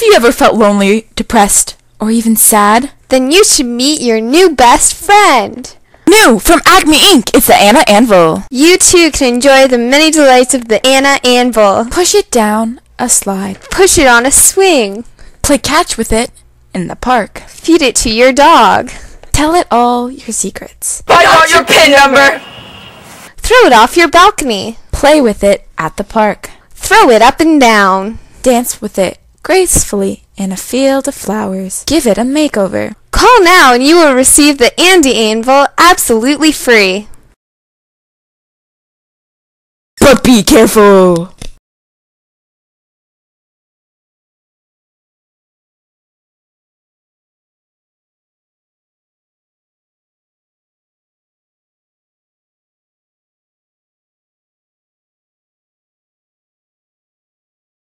you ever felt lonely, depressed, or even sad? Then you should meet your new best friend. New from Acme Inc. It's the Anna Anvil. You too can enjoy the many delights of the Anna Anvil. Push it down a slide. Push it on a swing. Play catch with it in the park. Feed it to your dog. Tell it all your secrets. Find out your PIN number. Throw it off your balcony. Play with it at the park. Throw it up and down. Dance with it gracefully in a field of flowers. Give it a makeover. Call now and you will receive the Andy Anvil absolutely free. But be careful!